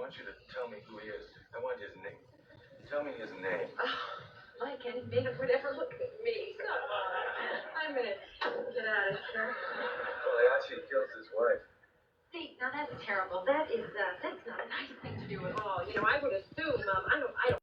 want you to tell me who he is. I want his name. Tell me his name. Why can't his man would ever look at me? Come on. I'm gonna get out of here. Well, they actually kills his wife. See, now that's terrible. That's not a nice thing to do at all. You know, I would assume, I don't.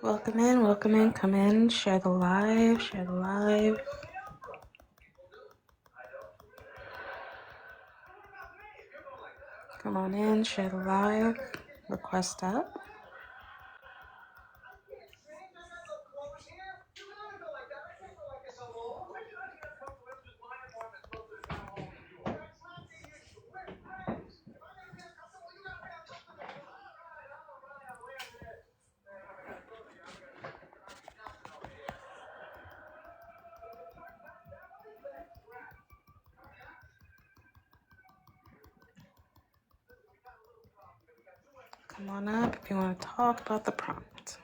Welcome in, come in, share the live. Come on in, share the live, request up. Come on up if you want to talk about the prompt.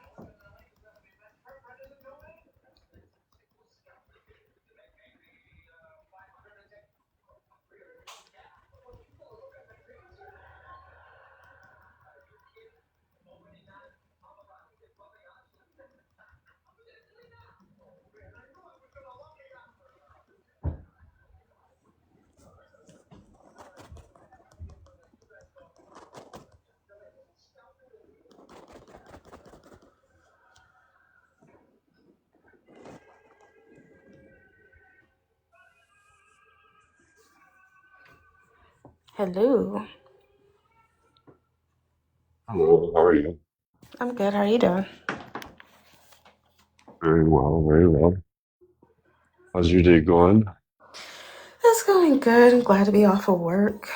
Hello. Hello, how are you? I'm good. How are you doing? Very well, very well. How's your day going? It's going good. I'm glad to be off of work.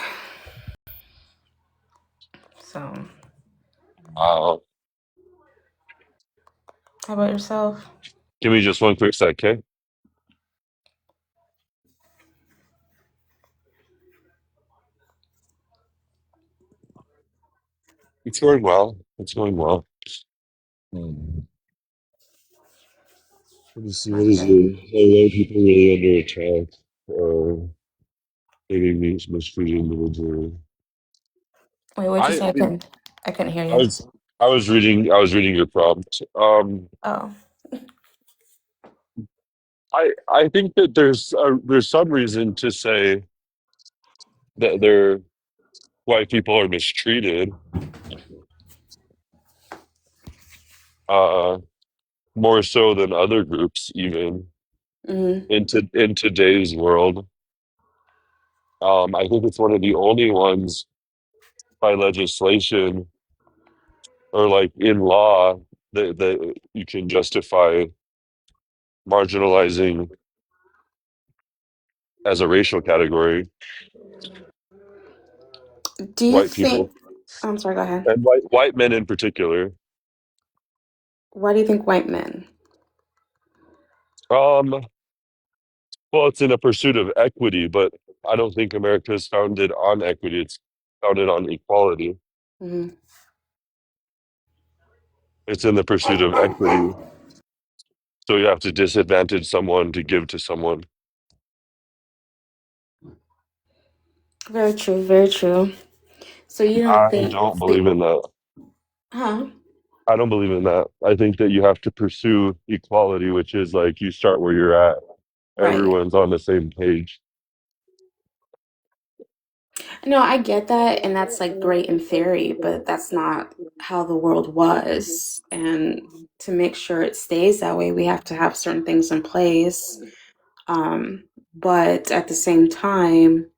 So, Uh, how about yourself? Give me just one quick sec, okay? It's going well. It's going well. Hmm. Let me see, what is Okay. it? How are people really under attack? Maybe mistreated individually. Wait, what'd you I, say? I mean, I couldn't hear I you. was, I was reading your prompt. Oh, I think that there's some reason to say that they're white people are mistreated, uh, more so than other groups, even Hmm. in today's world. I think it's one of the only ones by legislation or like in law that you can justify marginalizing as a racial category Do you white think? people I'm sorry. Go ahead. and white men in particular. Why do you think white men? Um, well, it's in a pursuit of equity, but I don't think America is founded on equity. It's founded on equality. Hmm. It's in the pursuit of equity. So you have to disadvantage someone to give to someone. Very true. Very true. So you don't I think don't that? believe in that. Huh? I don't believe in that. I think that you have to pursue equality, which is like you start where you're at. Right. Everyone's on the same page. No, I get that, and that's like great in theory, but that's not how the world was. And to make sure it stays that way, we have to have certain things in place. But at the same time,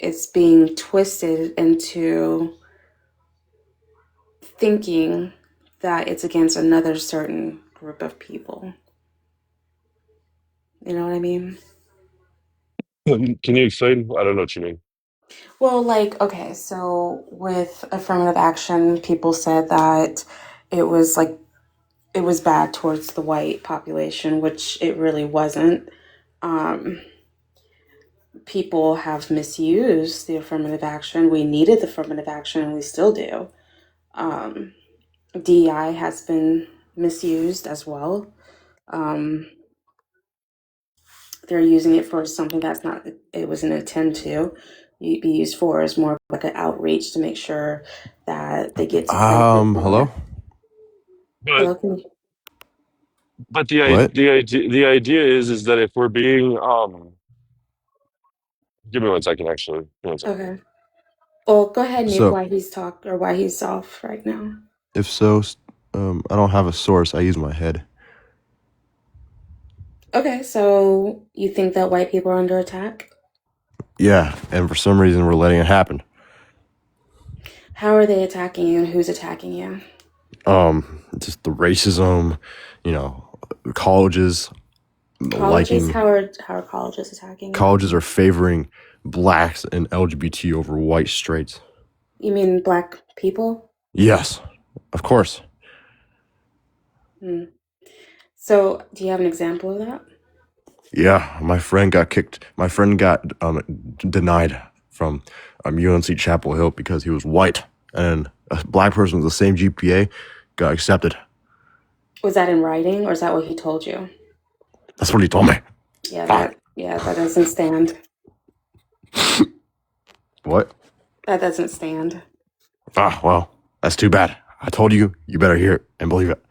it's being twisted into thinking that it's against another certain group of people. You know what I mean? Can you explain? I don't know what you mean. Well, like, okay, so with affirmative action, people said that it was like it was bad towards the white population, which it really wasn't. Um, People have misused the affirmative action. We needed the affirmative action, and we still do. Um, DEI has been misused as well. Um, they're using it for something that's not, it wasn't intended to be used for, is more like an outreach to make sure that they get to benefit Hello? more. But Hello, can you? What? the idea is that if we're being give me 1 second actually. Give me 1 second. Okay. Well, go ahead, Nick, So, why he's or why he's off right now. if so, I don't have a source. I use my head. Okay, so you think that white people are under attack? Yeah, and for some reason, we're letting it happen. How are they attacking you and who's attacking you? Just the racism, you know, colleges Colleges? liking, How are colleges attacking you? colleges are favoring blacks and LGBT over white straights. You mean black people? Yes, of course. Hmm. So, do you have an example of that? Yeah, my friend got kicked. My friend got denied from UNC Chapel Hill because he was white, and a black person with the same GPA got accepted. Was that in writing or is that what he told you? That's what he told me. Yeah, Fuck. that doesn't stand. What? That doesn't stand. Ah, well, that's too bad. I told you, you better hear it and believe it.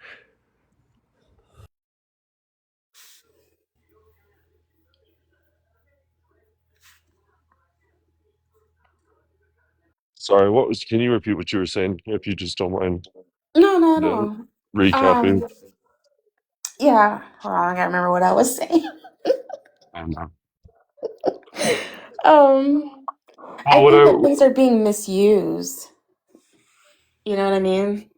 Sorry, what was can you repeat what you were saying if you just don't mind No, no, the no. recapping? Yeah. Hold on, I gotta remember what I was saying. I don't know. um, I Well, what think I that things are being misused. You know what I mean?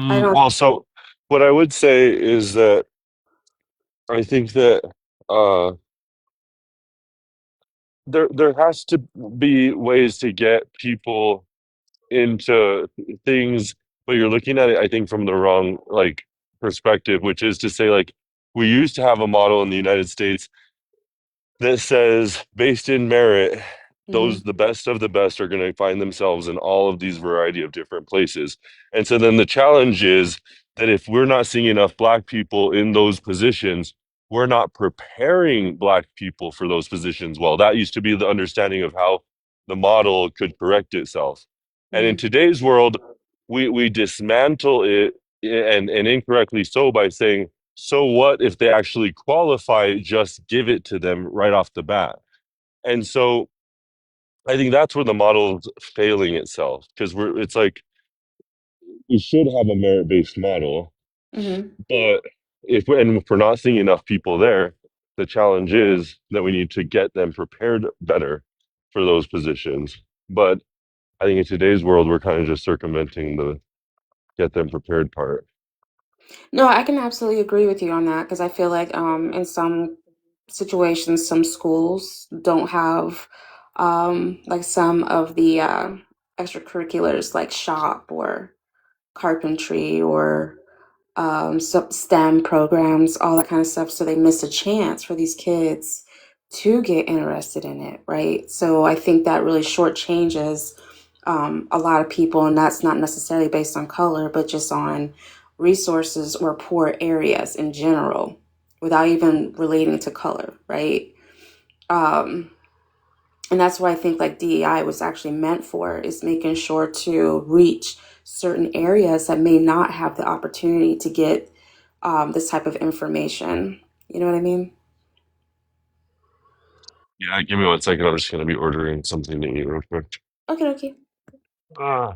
I don't. well, so what I would say is that I think that uh there has to be ways to get people into things, but you're looking at it, I think, from the wrong like perspective, which is to say, like, we used to have a model in the United States that says, based in merit, Mhm. those the best of the best are going to find themselves in all of these variety of different places. And so then the challenge is that if we're not seeing enough black people in those positions, we're not preparing black people for those positions well. That used to be the understanding of how the model could correct itself. And in Mhm. today's world, we dismantle it, and incorrectly so, by saying, so what if they actually qualify? Just give it to them right off the bat. And so I think that's where the model's failing itself, because it's like we should have a merit-based model, Hmm. but if we're not seeing enough people there, the challenge is that we need to get them prepared better for those positions. But I think in today's world, we're kind of just circumventing the get them prepared part. No, I can absolutely agree with you on that because I feel like in some situations, some schools don't have like some of the extracurriculars like shop or carpentry or some STEM programs, all that kind of stuff. So they miss a chance for these kids to get interested in it, right? So I think that really shortchanges a lot of people, and that's not necessarily based on color, but just on resources or poor areas in general, without even relating to color, right? Um, and that's what I think like DEI was actually meant for, is making sure to reach certain areas that may not have the opportunity to get this type of information. You know what I mean? Yeah, give me 1 second. I'm just going to be ordering something to eat real quick. Okay, okay. Ah.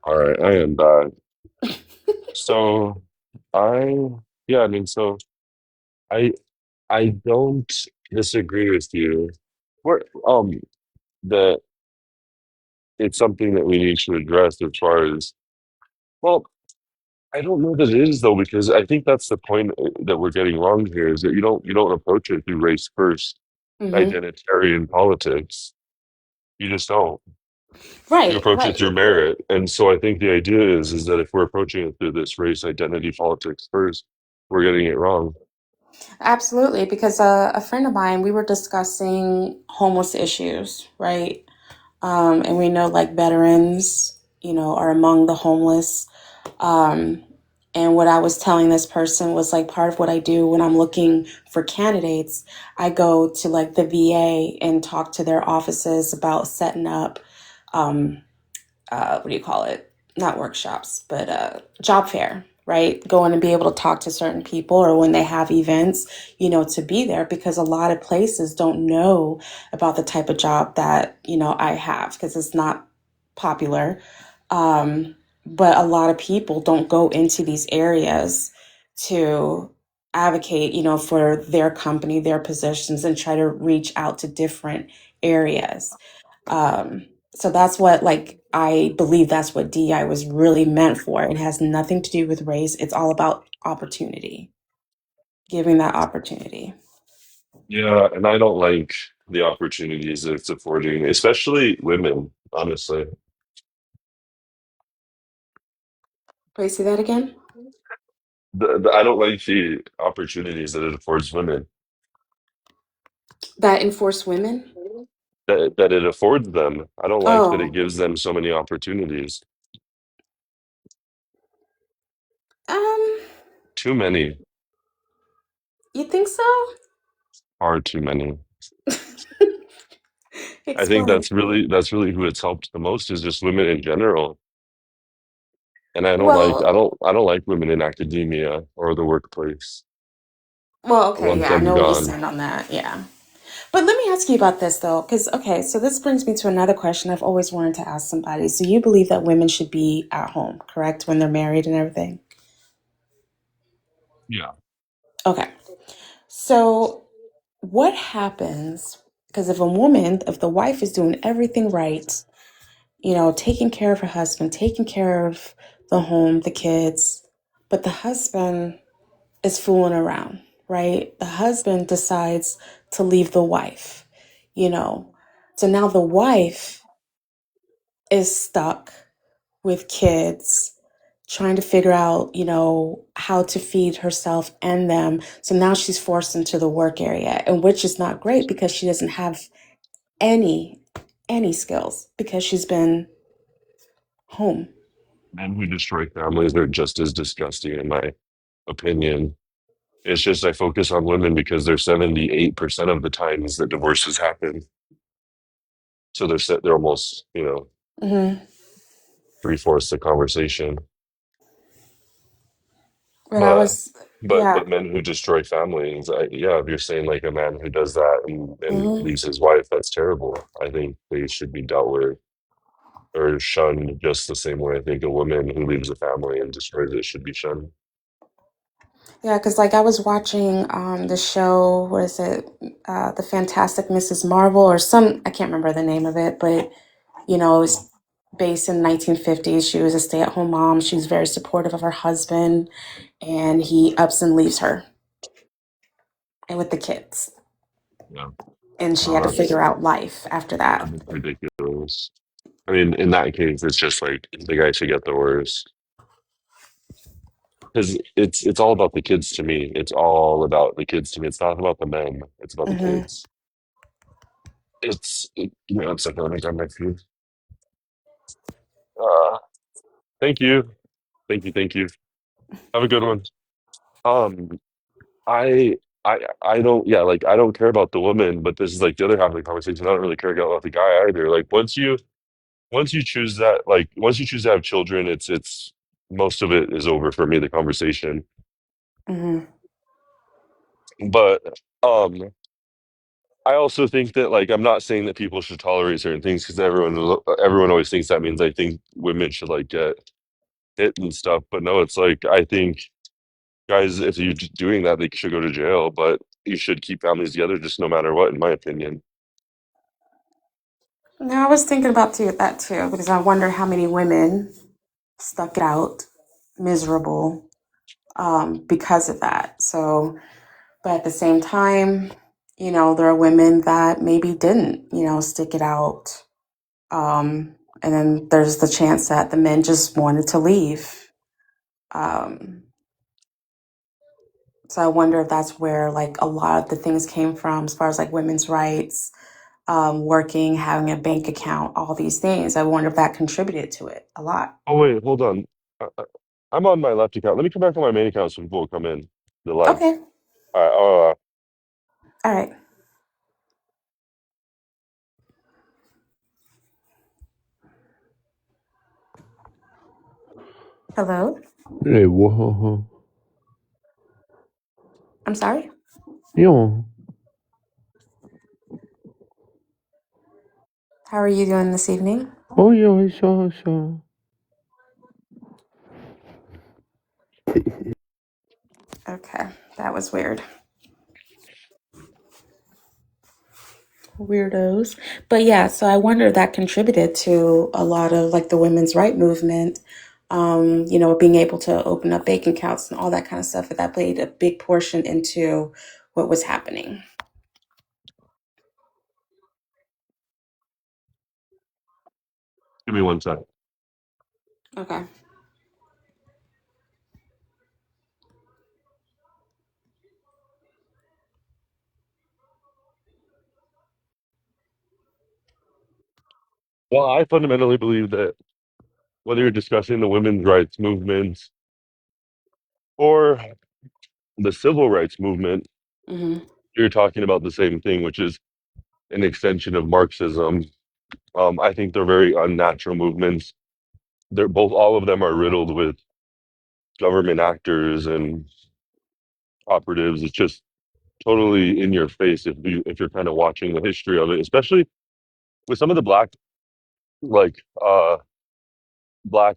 All right, I am back. So I, yeah, I mean, so I, I don't disagree with you. We're, that it's something that we need to address as far as, well, I don't know that it is though, because I think that's the point that we're getting wrong here is that you don't approach it through race first Hmm. identitarian politics. You just don't. You Right, approach it right. through merit. And so I think the idea is that if we're approaching it through this race identity politics first, we're getting it wrong. Absolutely, because a friend of mine, we were discussing homeless issues, right? And we know like veterans, are among the homeless. Um, and what I was telling this person was like part of what I do when I'm looking for candidates. I go to like the VA and talk to their offices about setting up, um, what do you call it? Not workshops, but job fair, right? Going and be able to talk to certain people or when they have events, to be there because a lot of places don't know about the type of job that, I have because it's not popular. But a lot of people don't go into these areas to advocate, for their company, their positions, and try to reach out to different areas. So that's what, like, I believe that's what DI was really meant for. It has nothing to do with race. It's all about opportunity, giving that opportunity. Yeah, and I don't like the opportunities that it's affording, especially women, honestly. Please say that again. I don't like the opportunities that it affords women, That enforce women. that it affords them. I don't like that it Oh, gives them so many opportunities. um, Too many, you think so? far too many. I think Explain. that's really who it's helped the most is just women in general. And I don't like Well, I don't like women in academia or the workplace. well, I okay, want yeah, I them know where you gone. stand on that. Yeah. But let me ask you about this though, because okay, so this brings me to another question I've always wanted to ask somebody. So you believe that women should be at home, correct, when they're married and everything? Yeah. Okay. So what happens? Because if the wife is doing everything right, taking care of her husband, taking care of the home, the kids, but the husband is fooling around, right? The husband decides to leave the wife, you know. So now the wife is stuck with kids, trying to figure out, how to feed herself and them. So now she's forced into the work area, and which is not great because she doesn't have any any skills because she's been home. Men who destroy families are just as disgusting, in my opinion. It's just I focus on women because they're 78% of the times that divorces happen. So they're almost, Hmm. three-fourths the conversation. But I But was, but yeah. but men who destroy families, yeah, if you're saying like a man who does that and Hmm. leaves his wife, that's terrible. I think they should be dealt with or shunned just the same way I think a woman who leaves a family and destroys it should be shunned. Yeah, because like I was watching the show, what is it? The Fantastic Mrs. Marvel or some, I can't remember the name of it, but it's based in the 1950s. She was a stay-at-home mom. She was very supportive of her husband, and he ups and leaves her and with the kids. Yeah. And she Oh, had to figure out life after that. that's ridiculous. I mean, in that case, it's just like the guy should get the worst because it's all about the kids to me. It's all about the kids to me. It's not about the men. It's about the Hmm. kids. It's like, let me grab my food. Uh, thank you, thank you. Have a good one. Um, I, I don't, yeah, like I don't care about the woman, but this is like the other half of the conversation. I don't really care about the guy either. Like once you choose that, like once you choose to have children, it's most of it is over for me. The conversation, Hmm. but um, I also think that like I'm not saying that people should tolerate certain things because everyone always thinks that means I think women should like get hit and stuff. But no, it's like I think guys, if you're doing that, they should go to jail. But you should keep families together, just no matter what, in my opinion. Now I was thinking about that too because I wonder how many women stuck it out miserable because of that. So, but at the same time, there are women that maybe didn't, stick it out. And then there's the chance that the men just wanted to leave. Um, so I wonder if that's where like a lot of the things came from as far as like women's rights, working, having a bank account, all these things. I wonder if that contributed to it a lot. Oh wait, hold on. I'm on my left account. Let me come back on my main account so people will come in the live. Okay. All right. Oh, All right. Hello. Hey, whoa, I'm sorry. yeah. How are you doing this evening? Oh, yeah, I saw. Okay. That was weird. Weirdos. But yeah, so I wonder if that contributed to a lot of like the women's right movement, being able to open up bank accounts and all that kind of stuff, that played a big portion into what was happening. give me one sec. Okay. Well, I fundamentally believe that whether you're discussing the women's rights movement or the civil rights movement, Hmm. you're talking about the same thing, which is an extension of Marxism. I think they're very unnatural movements. All of them are riddled with government actors and operatives. It's just totally in your face if you're kind of watching the history of it, especially with some of the like black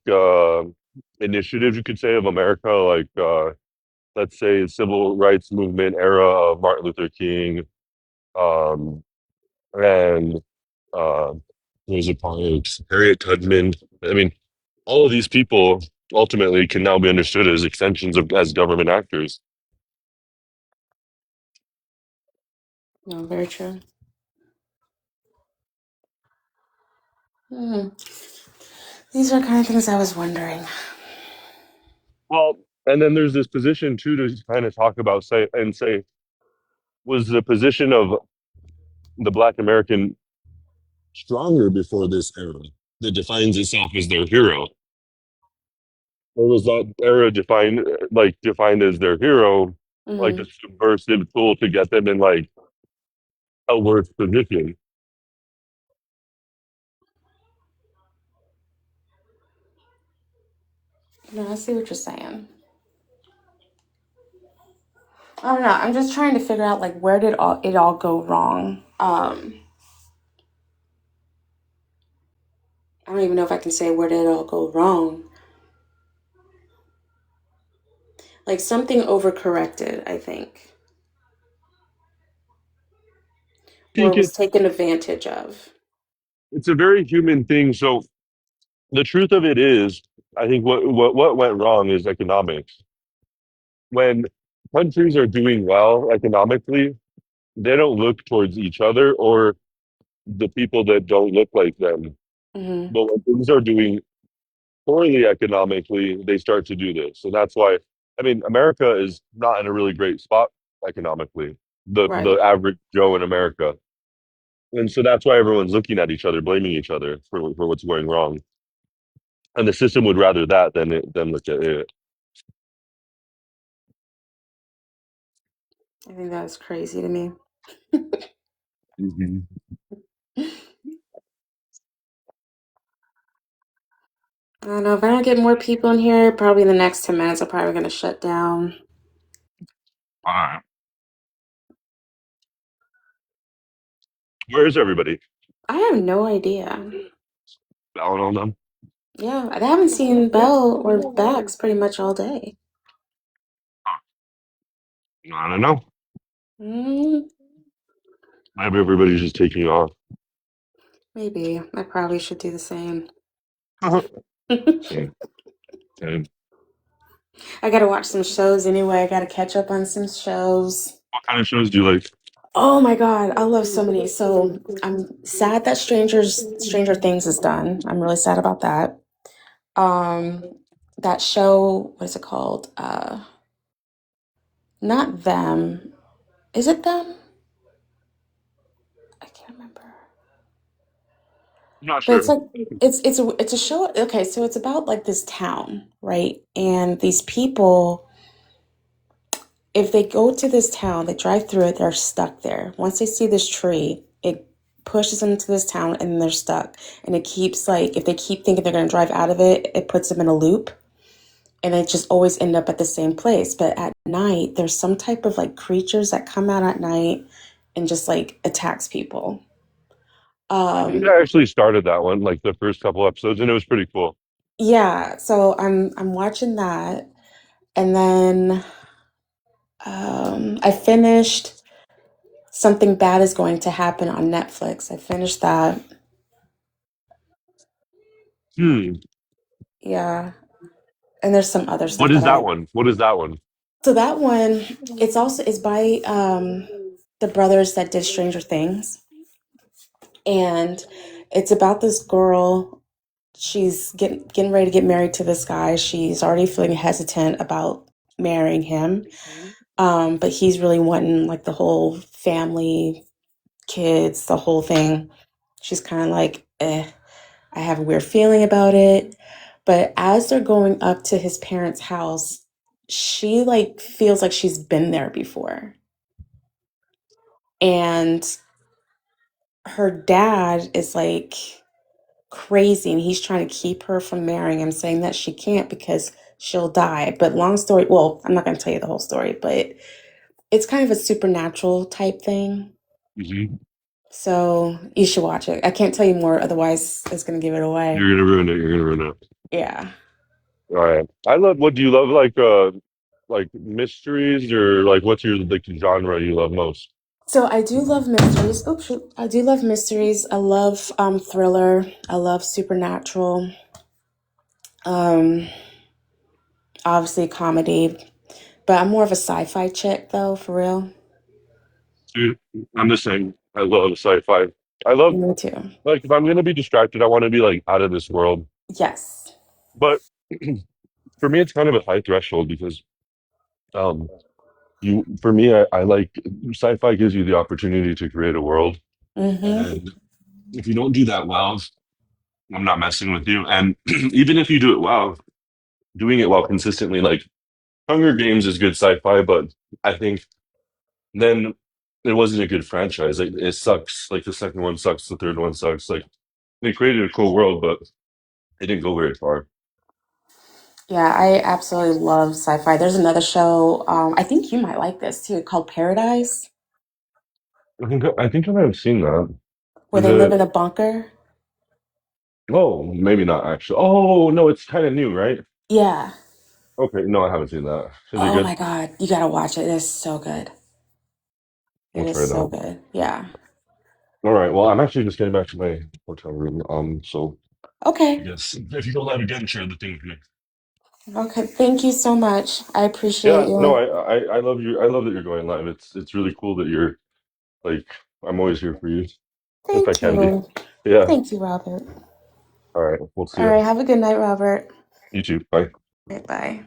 initiatives, you could say, of America, like let's say civil rights movement era of Martin Luther King, um, and uh, Rosa Parks, Harriet Tubman. I mean, all of these people ultimately can now be understood as extensions of as government actors. No, very true. Hmm. These are kind of things I was wondering. Well, and then there's this position too to kind of talk about say was the position of the Black American stronger before this era that defines itself as their hero, or was that era defined as their hero like a Hmm. subversive tool to get them in like a worse position? No, I see what you're saying. I don't know. I'm just trying to figure out like where did it all go wrong. I don't even know if I can say where did it all go wrong. Like something overcorrected, I think, I or think was taken advantage of. it's a very human thing. So the truth of it is, I think what went wrong is economics. When countries are doing well economically, they don't look towards each other or the people that don't look like them. Hmm. But when things are doing poorly economically, they start to do this. So that's why, I mean, America is not in a really great spot economically, the Right. average Joe in America. And so that's why everyone's looking at each other, blaming each other for what's going wrong. And the system would rather that than look at it. I think that's crazy to me. Mhm. I don't know. If I don't get more people in here, probably in the next 10 minutes, I'm probably going to shut down. All right. Where is everybody? I have no idea. Bowing on them? Yeah, I haven't seen Belle or Bax pretty much all day. I don't know. Mm, Maybe everybody's just taking off. maybe. I probably should do the same. Same, same. I gotta watch some shows anyway. I gotta catch up on some shows. What kind of shows do you like? Oh my God, I love so many. So I'm sad that Stranger Things is done. I'm really sad about that. Um, that show, what is it called? Not Them. Is it Them? I can't remember. I'm not But sure. it's like it's a show. Okay, so it's about like this town, right? And these people, if they go to this town, they drive through it, they're stuck there. Once they see this tree, it pushes them into this town and then they're stuck. And it keeps like, if they keep thinking they're going to drive out of it, it puts them in a loop. And they just always end up at the same place. But at night, there's some type of like creatures that come out at night and just like attacks people. I think Um, I actually started that one, like the first couple episodes, and it was pretty cool. yeah, so I'm watching that. And then I finished Something Bad is Going to Happen on Netflix. I finished that. Hmm. Yeah. And there's some other What stuff that is that I. one? What is that one? So that one, it's by the brothers that did Stranger Things. And it's about this girl. She's getting ready to get married to this guy. She's already feeling hesitant about marrying him. But he's really wanting like the whole family, kids, the whole thing. She's kind of like, I have a weird feeling about it. But as they're going up to his parents' house, she like feels like she's been there before. And her dad is like crazy and he's trying to keep her from marrying him, saying that she can't because she'll die. But long story, well, I'm not going to tell you the whole story, but it's kind of a supernatural type thing. Mhm. So you should watch it. I can't tell you more, otherwise it's gonna give it away. You're gonna ruin it. You're gonna ruin it. Yeah. All right. I love. What do you love? Like mysteries or like what's your like genre you love most? So I do love mysteries. Oops, shoot. I do love mysteries. I love thriller. I love supernatural. Um, Obviously comedy, but I'm more of a sci-fi chick though, for real. Dude, I'm the same. I love sci-fi. I love Me too. like if I'm gonna be distracted, I want to be like out of this world. Yes. But for me, it's kind of a high threshold because um, you for me, I like sci-fi gives you the opportunity to create a world, Mm-hmm. and if you don't do that well, I'm not messing with you. And even if you do it well, doing it well consistently, like Hunger Games is good sci-fi, but I think then it wasn't a good franchise. Like it sucks. Like the second one sucks, the third one sucks. Like they created a cool world, but it didn't go very far. Yeah, I absolutely love sci-fi. There's another show, I think you might like this too, called Paradise, I think I might have seen that. where Is they live in it? a bunker. Oh, maybe not actually. Oh no, it's kind of new, right? Yeah. Okay, no, I haven't seen that. Is it Oh good? my God, you gotta watch it. It is so good. It I'll is try it so out. good. Yeah. All right. Well, I'm actually just getting back to my hotel room. So I Okay. guess if you don't mind again, share the thing with me. Okay. Thank you so much. I appreciate Yeah, no, you. I love you. I love that you're going live. It's really cool that you're like I'm always here for you if I Thank can be. you. Yeah. Thank you, Robert. All right. We'll see All you. right. Have a good night, Robert. You too. Bye. Okay, bye.